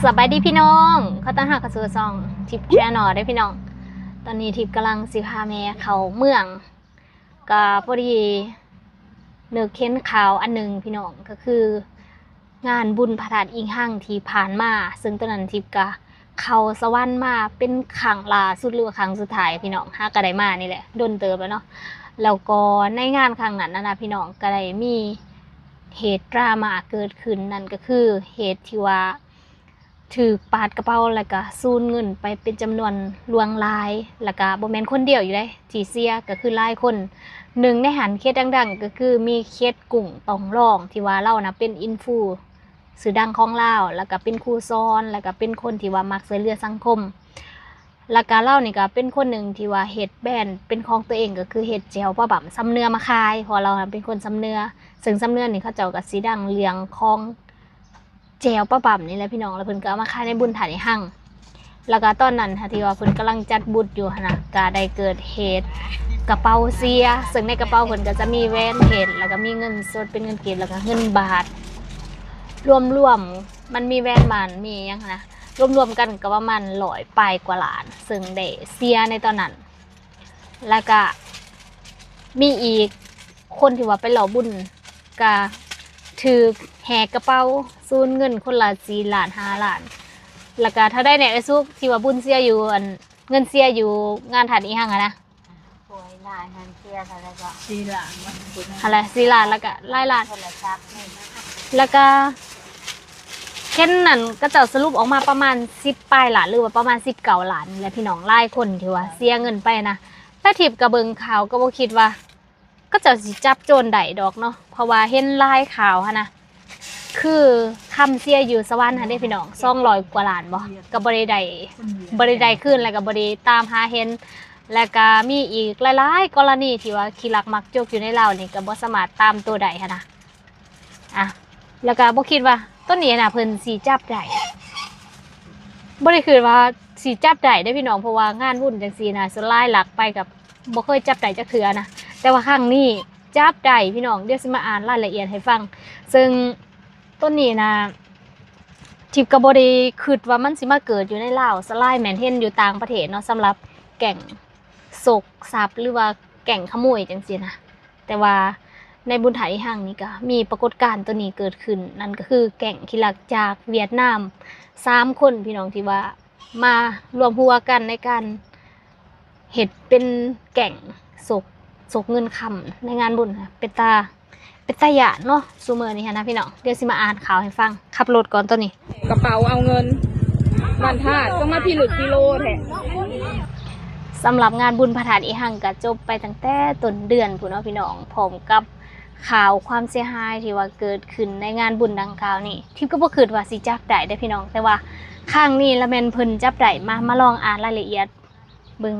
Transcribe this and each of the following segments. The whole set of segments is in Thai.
สบายดีพี่น้องเขาตั้งหากระทรวงซองทิปแชร์หน่อยได้พี่น้องตอนนี้ทิปกำลังสิพาแม่เขาเมืองก็พอดีนึกเห็นข่าวอันหนึ่งพี่น้องก็คืองานบุญพระธาตุอิงหั่งที่ผ่านมาซึ่งตอนนั้นทิปก็เข้าสวรรค์มาเป็นครั้งล่าสุดหรือว่าครั้งสุดท้ายพี่น้องหากระไดมานี่แหละโดนเติบแล้วเนาะแล้วก็ในงานครั้งนั้นนะพี่น้องก็ได้มีเหตุดราม่าเกิดขึ้นนั่นก็คือเหตุที่ว่าถือปาดกระเป๋าแล้วก็สูญเงินไปเป็นจำนวนลวงหลายแล้วก็บ่แม่นคนเดียวอยู่ได้ที่เสียก็คือหลายคนหนึ่งในหันเคสดังๆก็คือมีเคสกุ้งต้องร้องที่ว่าเรานะเป็นอินฟูสื่อดังของลาวแล้วก็เป็นครูสอนแล้วก็เป็นคนที่ว่ามักช่วยเหลือสังคมแล้วก็เล่านี่ก็เป็นคนหนึ่งที่ว่าเฮ็ดแบรนด์เป็นของตัวเองก็คือเฮ็ดแจวป้าบำซ้ำเนื้อมาขายเพราะเราเป็นคนซ้ำเนื้อซึ่งซ้ำเนื้อนี่เขาเจ้าก็สิดังเรื่องของแจวป้าบำนี่แหละพี่น้องแล้วเพิ่นก็เอามาขายในบุญฐานในห้างแล้วก็ตอนนั้นค่ะที่ว่าเพิ่นกำลังจัดบุญอยู่นะก็ได้เกิดเหตุกระเป๋าเสียซึ่งในกระเป๋าเพิ่นก็จะมีแหวนเพชรแล้วก็มีเงินสดเป็นเงินเก็บแล้วก็เงินบาทรวมๆมันมีแหวนมันมีหยังนะรวมๆกันก็ประมาณ100ปลายกว่าล้านซึ่งได้เสียในตอนนั้นแล้วก็มีอีกคนที่ว่าไปหล่อบุญก็ถือแหกกระเป๋าสูญเงินคนละ4 ล้าน5 ล้านแล้วก็ถ้าได้ในไอ้ซุกที่ว่าบุญเสียอยู่เงินเสียอยู่งานฐานอีหังอะนะป่วยหลายเงินเสียอะไรก็4 ล้านอะไร4 ล้านแล้วก็หลายล้านแล้วก็แค่นั้นก็จะสรุปออกมาประมาณ10 ปลายล้านหรือว่าประมาณ19 ล้านแหละพี่น้องหลายคนที่ว่าเสียเงินไปนะถ้าทิพย์กระเบิงข่าวก็บ่คิดว่าก็จะสิจับโจรได้ดอกเนาะเพราะว่าเห็นลายข่าวนะคือคำเสียอยู่สวรรค์ค่ะได้พี่น้อง200 กว่าล้านบ่ก็บ่ได้ขึ้นแล้วก็บ่ได้ตามหาเห็นแล้วก็มีอีกหลายๆกรณีที่ว่าขี้ลักมักจกอยู่ในลาวนี่ก็บ่สามารถตามตัวได้ค่ะนะแล้วก็บ่คิดว่าต้นนี้น่ะเพิ่นสิจับได้บ่ได้คิดว่าสิจับได้ได้พี่น้องเพราะว่างานบุญจังซี่น่ะสลายหลักไปกับบ่เคยจับได้จักเทื่อนะแต่ว่าครั้งนี้จับได้พี่น้องเดี๋ยวสิมาอ่านรายละเอียดให้ฟังซึ่งต้นนี้นะทิพย์ก็บ่ได้คิดว่ามันสิมาเกิดอยู่ในลาวสลายแม่นเห็นอยู่ต่างประเทศเนาะสำหรับแก่งศกทรัพย์หรือว่าแก่งขโมยจังซี่นะแต่ว่าในบุญไถห้างนี้ก็มีปรากฏการณ์ตัวนี้เกิดขึ้นนั่นก็คือแก่งขี้ลักจากเวียดนาม3 คนพี่น้องที่ว่ามารวมหัวกันในการเฮ็ดเป็นแก่งศกเงินคำในงานบุญค่ะเป็นตาหยาดเนาะซูเมอร์นี่ค่ะนะพี่น้องเดี๋ยวสิมาอ่านข่าวให้ฟังขับรถก่อนตัวนี้กระเป๋าเอาเงินวันธาตุก็มาพิลึกกิโลแท้สำหรับงานบุญพระธาตุอีหังก็จบไปตั้งแต่ต้นเดือนพุ่นเนาะพี่น้องพร้อมกับข่าวความเสียหายที่ว่าเกิดขึ้นในงานบุญดังกล่าวนี่ทิพย์ก็บ่คิดว่าสิจับได้ได้พี่น้องแต่ว่าครั้งนี้ละแม่นเพิ่นจับได้มาลองอ่านรายละเอียดเบิ่ง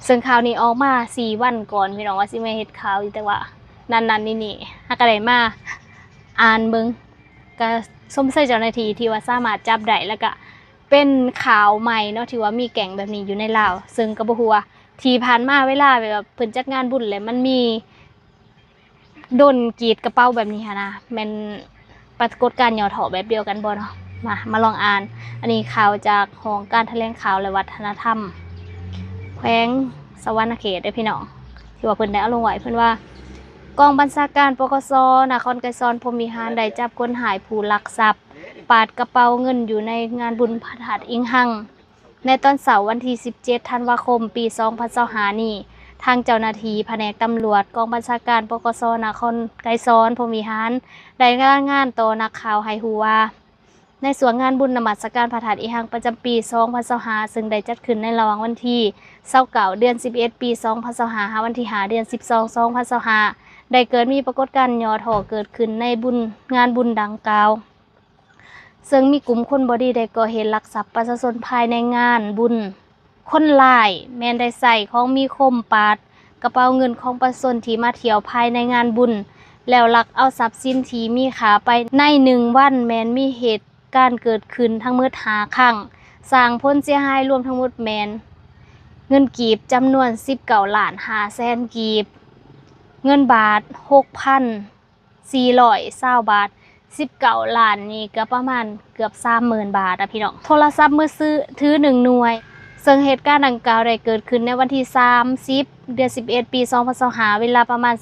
ซึ่งข่าวนี้ออกมา4 วันก่อนพี่น้องว่าสิมาเฮ็ดข่าวอยู่แต่ว่านั่นนี่หากได้มาอ่านเบิ่งก็สมใส่เจ้าหน้าที่ที่ว่าสามารถจับได้แล้วก็เป็นข่าวใหม่เนาะที่ว่ามีแก๊งแบบนี้อยู่ในลาวซึ่งก็บ่ฮู้ว่าที่ผ่านมาเวลาแบบเพิ่นจัดงานบุญแล้วมันมีโดนกรีดกระเป๋าแบบนี้ค่ะนะแม่นปรากฏการณ์ย่อถ่อแบบเดียวกันบ่เนาะมาลองอ่านอันนี้ข่าวจากหอการแถลงข่าวและวัฒนธรรมแขวงสวรรณเขตได้พี่น้องที่ว่าเพิ่นได้เอาลงไว้เพิ่นว่ากองบัญชาการปกส.นครไกรสอนพรหมวิหารได้จับคนหายผู้ลักทรัพย์ปาดกระเป๋าเงินอยู่ในงานบุญพระธาตุอิงหั่งในตอนเสาร์วันที่17 ธันวาคมปี2025นี้ทางเจ้าหน้าที่แผนกตำรวจกองบัญชาการปกส.นครไกรสอนพรหมวิหารได้รายงานต่อนักข่าวให้ฮู้ว่าในส่วนงานบุญนมัสการพระธาตุอิงหั่งประจำปี2025ซึ่งได้จัดขึ้นในระหว่างวันที่29 เดือน 11 ปี2025วันที่5 เดือน 12 2025ได้เกิดมีปรากฏการณ์ย่อถ่อเกิดขึ้นในงานบุญดังกล่าวซึ่งมีกลุ่มคนบ่ดีได้ก่อเหตุลักทรัพย์ประชาชนภายในงานบุญคนร้ายแม้นได้ใส่ของมีคมปาดกระเป๋าเงินของประชาชนที่มาเที่ยวภายในงานบุญแล้วลักเอาทรัพย์สินที่มีค่าไปใน1 วันแม้นมีเหตุการณ์เกิดขึ้นทั้งหมด5 ครั้งสร้างผลเสียหายรวมทั้งหมดแม้นเงินกีบจำนวน19 ล้าน5 แสนกีบเงินบาท 6,420 บาท 19 ล้านนี่ก็ประมาณเกือบ 30,000 บาทอะพี่น้องโทรศัพท์มือถือ1หน่วยซึ่งเหตุการณ์ดังกล่าวได้เกิดขึ้นในวันที่30เดือน11ปี2025เวลาประมาณ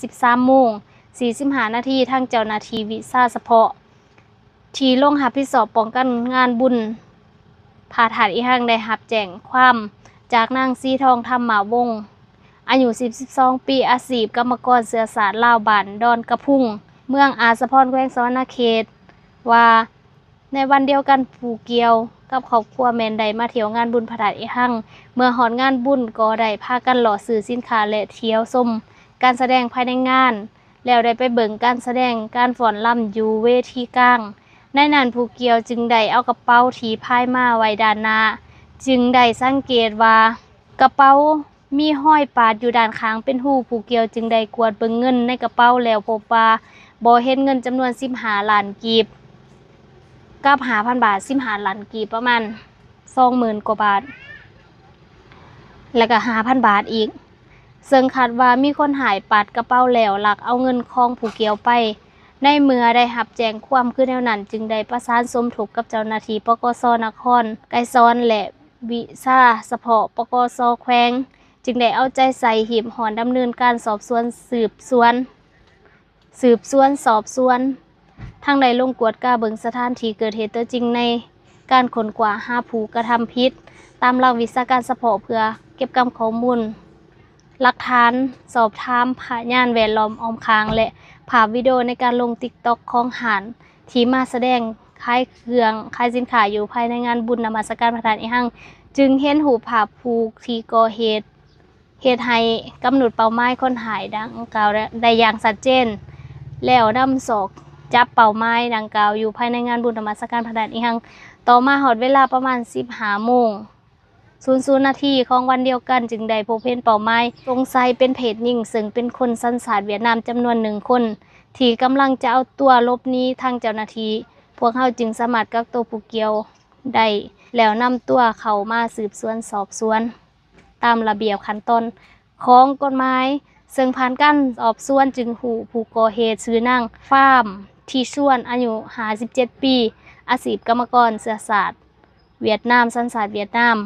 13:45 นาทีทางเจ้าหน้าที่วิชาเฉพาะที่ลงรับผิดชอบป้องกันงานบุญพระธาตุอีหังได้รับแจ้งความจากนางสีทองธรรมาวงศ์อายุ42 ปีอาชีพกรรมกรเชื้อสายลาวบ้านดอนกระพุ่งเมืองอาสะพรแขวงสะวรรณเขตว่าในวันเดียวกันผู้เกี่ยวกับครอบครัวแม่นได้มาเที่ยวงานบุญพระธาตุอีหังเมื่อฮอดงานบุญก็ได้พากันหล่อซื้อสินค้าและเที่ยวชมการแสดงภายในงานแล้วได้ไปเบิ่งการแสดงการฟ้อนรำอยู่เวทีกลางในนั้นผู้เกี่ยวจึงได้เอากระเป๋าที่พายมาไว้ด้านหน้าจึงได้สังเกตว่ากระเป๋ามีห้อยปาดอยู่ด้านข้างเป็นหูผู้เกี่ยวจึงได้กวดเบิ่งเงินในกระเป๋าแล้วพบว่าบ่เห็นเงินจำนวน15 ล้านกีบกับ 5,000 บาท15 ล้านกีบประมาณ 20,000 กว่าบาทแล้วก็ 5,000 บาทอีกซึ่งคาดว่ามีคนหายปาดกระเป๋าแล้วลักเอาเงินของผู้เกี่ยวไปในเมื่อได้รับแจ้งความคือแนวนั้นจึงได้ประสานสมทบกับเจ้าหน้าที่ปกส.นครไกรสอนและวิชาเฉพาะปกส.แขวงจึงได้เอาใจใส่หีบหอนดำเนินการสอบสวนสืบสวนสอบสวนทางใดลงกวดกาเบิงสถานที่เกิดเหตุตัวจริงในการค้นคว้าหาผู้กระทำผิดตามหลักวิชาการเฉพาะเพื่อเก็บกำข้อมูลหลักฐานสอบถามพยานแวดล้อมออมคางและภาพวิดีโอในการลง TikTok ของหานที่มาแสดงขายสินค้าอยู่ภายในงานบุญนมัสการพระธาตุอีหังจึงเห็นหูภาพผู้ที่ก่อเหตุให้กำหนดเป้าหมายคนหายดังกล่าวได้อย่างชัดเจนแล้วนำศอกจับเป้าหมายดังกล่าวอยู่ภายในงานบุญนมัสการพระธาตุอีหังต่อมาฮอดเวลาประมาณ 15:00 นาทีของวันเดียวกันจึงได้พบเห็นเป้าหมายสงสัยเป็นเพศหญิงซึ่งเป็นคนสัญชาติเวียดนามจำนวน1 คนที่กำลังจะเอาตัวหลบหนีทางเจ้าหน้าที่พวกเขาจึงสามารถกักตัวผู้เกี่ยวได้แล้วนำตัวเขามาสืบสวนสอบสวนตามระเบียบขั้นตอนของกฎหมายซึ่งผ่านการสอบสวนจึงหูผู้ก่อเหตุชื่อนางฟ้ามที่ส่วนอายุ57 ปีอาชีพกรรมกรเชื้อสายเวียดนามสัญชาติเวียดนาม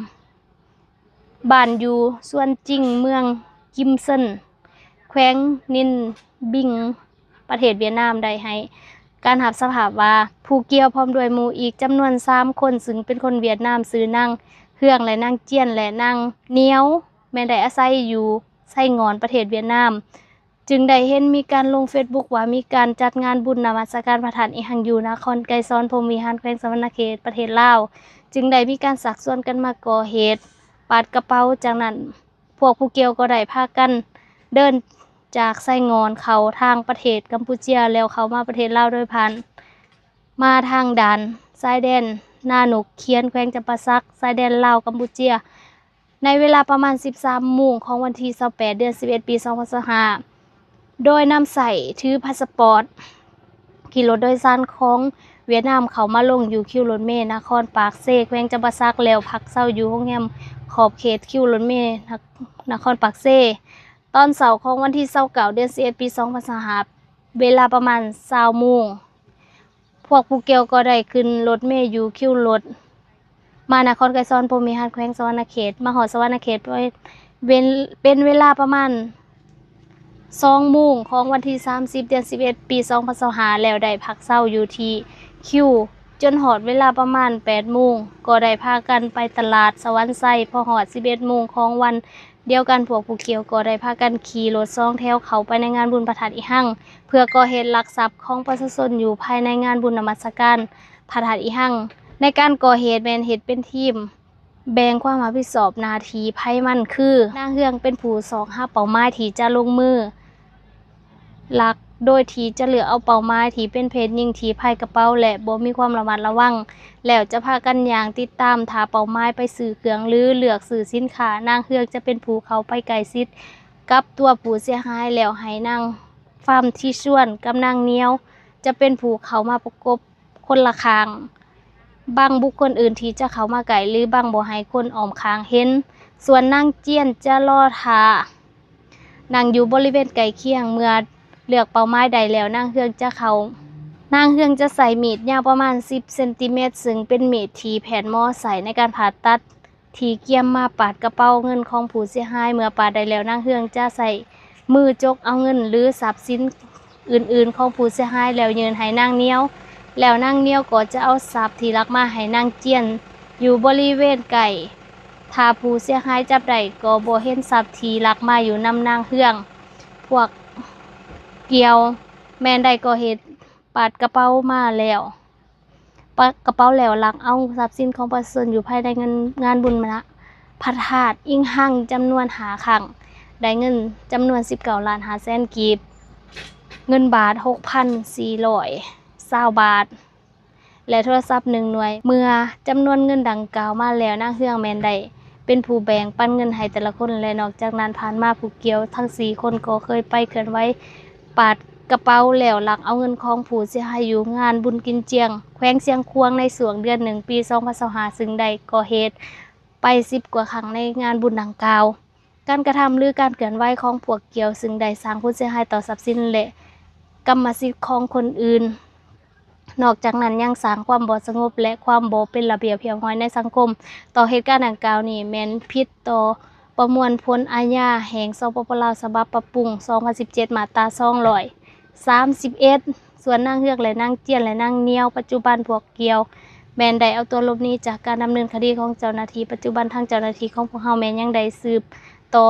บ้านอยู่ส่วนจริงเมืองกิมเซินแขวงนินบิงประเทศเวียดนามได้ให้การรับสภาพว่าผู้เกี่ยวพร้อมด้วยหมู่อีกจำนวน3 คนซึ่งเป็นคนเวียดนามชื่อนางเฮืองและนางเจียนและนางเหนียวแม้ได้อาศัยอยู่ไส้งอนประเทศเวียดนามจึงได้เห็นมีการลง Facebook ว่ามีการจัดงานบุญนมัสการพระธาตุอีหังอยู่นครไกรสอนพรหมวิหารแขวงสะวรรณเขตประเทศลาวจึงได้มีการสักส่วนกันมาก่อเหตุปาดกระเป๋าจากนั้นพวกผู้เกี่ยวก็ได้พากันเดินจากไส้งอนเขาทางประเทศกัมพูชาแล้วเขามาประเทศลาวโดยผ่านมาทางด่านชายแดนนาหนุกเคียนแขวงจำปาสักชายแดนลาวกัมพูชาในเวลาประมาณ 13 โมงของวันที่ 28 เดือน 11 ปี2025โดยนำใส่ถือพาสปอร์ตขี่รถโดยสารของเวียดนามเขามาลงอยู่คิวรถเมล์นครปากเซแขวงจำปาสักแล้วพักเช้าอยู่โรงแรมขอบเขตคิวรถเมล์นครปากเซตอนเสาร์ของวันที่ 29 เดือน 11 ปี2025เวลาประมาณ 20 โมงพวกผู้เกี่ยวก็ได้ขึ้นรถเมล์อยู่คิวรถมานครไกรสอนพรหมวิหารแขวงสะวรรณเขตมาหอดสะวรรณเขตเป็นเวลาประมาณ 2 โมงของวันที่ 30 เดือน 11 ปี2025แล้วได้พักเช้าอยู่ที่คิวจนหอดเวลาประมาณ 8 โมงก็ได้พากันไปตลาดสวรรค์ไซพอหอด 11 โมงของวันเดียวกันพวกผู้เกี่ยวก็ได้พากันขี่รถ2 แถวเข้าไปในงานบุญพระธาตุอีหังเพื่อก่อเหตุลักทรัพย์ของประชาชนอยู่ภายในงานบุญนมัสการพระธาตุอีหังในการก่อเหตุแม่นเหตุเป็นทีมแบ่งความรับผิดชอบหน้าที่ไผมันคือนางเฮืองเป็นผู้สอกหาเป้าหมายที่จะลงมือหลักโดยที่จะเหลือเอาเป้าหมายที่เป็นเพศหญิงที่พายกระเป๋าและบ่มีความระมัดระวังแล้วจะพากันอย่างติดตามหาเป้าหมายไปซื้อเครื่องหรือเลือกซื้อสินค้านางเฮืองจะเป็นผู้เข้าไปใกล้ชิดกับตัวผู้เสียหายแล้วให้นางฟ้ามที่ส่วนกับนางเหนียวจะเป็นผู้เข้ามาประกบคนละข้างบางบุคคลอื่นที่จะเข้ามาไกลหรือบางบ่ให้คนอ้อมข้างเห็นส่วนนางเจียนจะรอท่านางอยู่บริเวณใกล้เคียงเมื่อเลือกเป้าหมายใดแล้วนางเฮืองจะเข้า นางเฮืองจะใส่มีดยาวประมาณ10 เซนติเมตรซึ่งเป็นมีดที่แพทย์หมอใส่ในการผ่าตัดที่เกี่ยมมาปาดกระเป๋าเงินของผู้เสียหายเมื่อปาดได้แล้วนางเฮืองจะใส่มือจกเอาเงินหรือทรัพย์สินอื่นๆของผู้เสียหายแล้วยืนให้นางเหนียวแล้วนางเหนียวก็จะเอาทรัพย์ที่ลักมาให้นางเจียนอยู่บริเวณไก่ถ้าผู้เสียหายจับได้ก็บ่เห็นทรัพย์ที่ลักมาอยู่นำนางเฮืองพวกเกี่ยวแม่นได้ก็เฮ็ดปาดกระเป๋ามาแล้วปาดกระเป๋าแล้วลักเอาทรัพย์สินของประชาชนอยู่ภายในงานบุญพระธาตุอิงหังจำนวน5 ครั้งได้เงินจำนวน19,500,000 กีบเงินบาท 6,420 บาทและโทรศัพท์1 หน่วยเมื่อจำนวนเงินดังกล่าวมาแล้วนางเฮืองแม่นได้เป็นผู้แบ่งปันเงินให้แต่ละคนและนอกจากนั้นผ่านมาผู้เกี่ยวทั้ง4 คนก็เคยไปเคลื่อนไหวปาดกระเป๋าแล้วลักเอาเงินของผู้เสียหายอยู่งานบุญกินเจียงแขวงเชียงควงในช่วงเดือน1 ปี2025ซึ่งได้ก่อเหตุไป10 กว่าครั้งในงานบุญดังกล่าวการกระทำหรือการเคลื่อนไหวของพวกเกี่ยวซึ่งได้สร้างผู้เสียหายต่อทรัพย์สินและกรรมสิทธิ์ของคนอื่นนอกจากนั้นยังสร้างความบ่สงบและความบ่เป็นระเบียบเรียบร้อยในสังคมต่อเหตุการณ์ดังกล่าวนี้แม้นผิดต่อประมวลผลอาญาแห่งสปป.ลาวฉบับปรับปรุง2017มาตรา231ส่วนนางเฮือกและนางเจียนและนางเหนียวปัจจุบันพวกเกี่ยวแม่นได้เอาตัวหลบหนีจากการดำเนินคดีของเจ้าหน้าที่ปัจจุบันทางเจ้าหน้าที่ของพวกเฮาแม่นยังได้สืบต่อ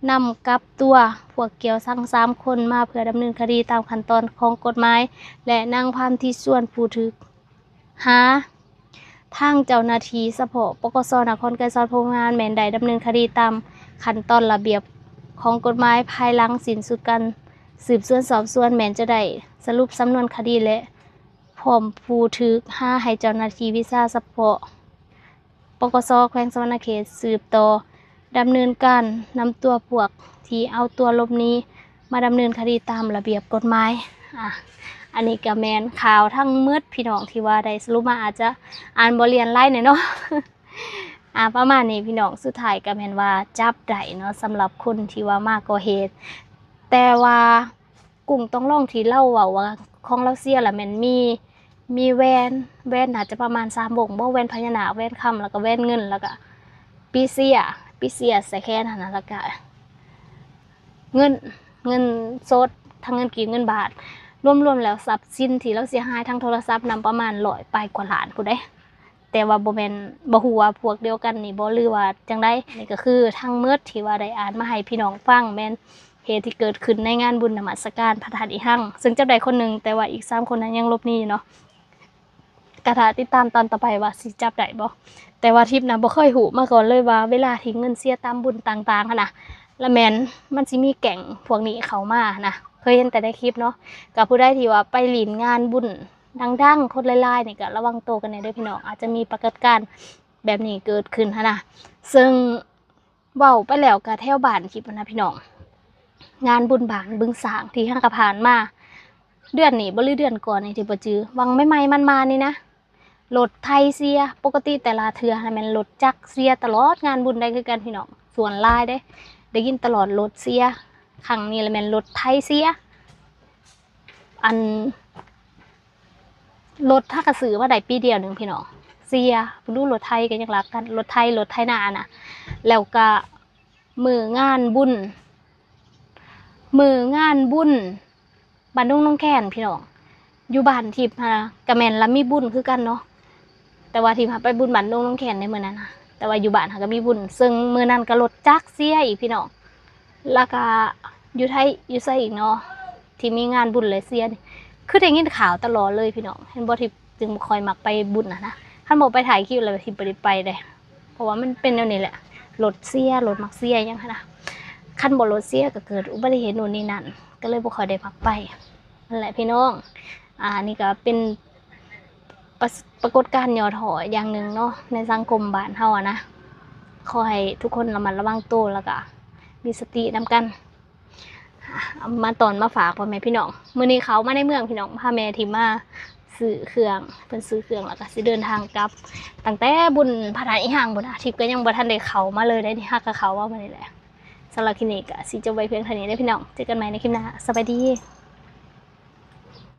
นำกับตัวพวกเกี่ยวทั้ง3 คนมาเพื่อดำเนินคดีตามขั้นตอนของกฎหมายและนางพามที่ส่วนผู้ถูกหาทางเจ้าหน้าที่เฉพาะปกส.นครไกรสอนโพงานแม่นได้ดำเนินคดีตามขั้นตอนระเบียบของกฎหมายภายหลังสิ้นสุดการสืบสวนสอบสวนแม่นจะได้สรุปสำนวนคดีและพร้อมผู้ถูกหาให้เจ้าหน้าที่วิชาเฉพาะปกส.แขวงสวรรณเขตสืบต่อดำเนินการนำตัวพวกที่เอาตัวหลบหนีมาดำเนินคดีตามระเบียบกฎหมายอันนี้ก็แม่นข่าวทั้งมืดพี่น้องที่ว่าได้สรุปมาอาจจะอ่านบ่เรียนไล่หน่อยเนาะ ประมาณนี้พี่น้องสุดท้ายก็แม่นว่าจับได้เนาะสำหรับคนที่ว่ามาก่อเหตุแต่ว่ากุ้งต้องลองที่เล่าว่าของเราเสียละแม่นมีแวนอาจจะประมาณ3 วงบ่แวนพญานาคแวนคำแล้วก็แวนเงินแล้วก็ปีเสียใส่แค่นั้นแล้วก็เงินสดทั้งเงินกีบเงินบาทรวมแล้วทรัพย์สินที่เราเสียหายทั้งโทรศัพท์นำประมาณ100 ไปกว่าล้านผู้ใดแต่ว่าบ่แม่นบ่ฮู้ว่าพวกเดียวกันนี่บ่หรือว่าจังได๋นี่ก็คือทั้งหมดที่ว่าได้อ่านมาให้พี่น้องฟังแม่นเหตุที่เกิดขึ้นในงานบุญนมัสการพระธาตุอิหังซึ่งจับได้คนหนึ่งแต่ว่าอีก3 คนนั้นยังหลบหนีอยู่เนาะกระทาติดตามตอนต่อไปว่าสิจับได้บ่แต่ว่าทิพย์นะบ่เคยหูมาก่อนเลยว่าเวลาที่เงินเสียตามบุญต่างๆนะแล้วแม่นมันสิมีแก๊งพวกนี้เข้ามานะเคยเห็นแต่ในคลิปเนาะกับผู้ใดที่ว่าไปหลินงานบุญดังๆคนหลายๆนี่ก็ระวังตัวกันในเด้อพี่น้องอาจจะมีปรากฏการณ์แบบนี้เกิดขึ้นนะซึ่งเว้าไปแล้วก็แถวบ้านคลิปนะพี่น้องงานบุญบานบึงสางที่ห้างกระผ่านมาเดือนนี้บ่หรือเดือนก่อนนี่ที่บ่จื้อวังใหม่ๆมันมานี่นะรถไทยเสียปกติแต่ละเทื่อให้มันรถจักรเสียตลอดงานบุญได้คือกันพี่น้องส่วนลายได้ยินตลอดรถเสียครั้งนี้เลยแม่นรถไทยเสียอันรถถ้ากระสือมาได้ปีเดียวหนึ่งพี่น้องเสียบ่รู้รถไทยกันยังรักกันรถไทยหน้าน่ะแล้วก็มืองานบุญบ้านดงน้องแคนพี่น้องอยู่บ้านทิพย์นะกะแม่นละมีบุญคือกันเนาะแต่ว่าทิพย์ไปบุญบ้านดงน้องแคนในมื้อนั้นนะแต่ว่าอยู่บ้านก็มีบุญซึ่งมื้อนั้นก็รถจักรเสียอีกพี่น้องแล้วก็อยู่ไทยอยู่ไสอีกเนาะที่มีงานบุญเลยเสียนี่คือได้ยินข่าวตลอดเลยพี่น้องเห็นบ่ทิพย์จึงบ่ค่อยมักไปบุญนะคันบ่ไปถ่ายคลิปอะไรทิพย์บ่ได้ไปเลยเพราะว่ามันเป็นแนวนี้แหละรถเสียรถมักเสียยังนะคันบ่รถเสียก็เกิดอุบัติเหตุโน่นนี่นั่นก็เลยบ่ค่อยได้มักไปนั่นแหละพี่น้องนี่ก็เป็นปรากฏการณ์ย่อถออย่างหนึ่งเนาะในสังคมบ้านเฮานะขอให้ทุกคนระมัดระวังตัวแล้วก็มีสตินำกันมาตอนมาฝากพ่อแม่พี่น้องมื้อนี้เขามาในเมืองพี่น้องพาแม่ที่มาซื้อเครื่องเพิ่นซื้อเครื่องแล้วก็สิเดินทางกลับตั้งแต่บุญพระธาตุอิหังบ่นะทิพย์ก็ยังบ่ทันได้เข้ามาเลยได้ฮักกับเขาว่ามื้อนี้แหละสำหรับคลิปนี้ก็สิจบไว้เพียงเท่านี้เด้อพี่น้องเจอกันใหม่ในคลิปหน้าสวัสดี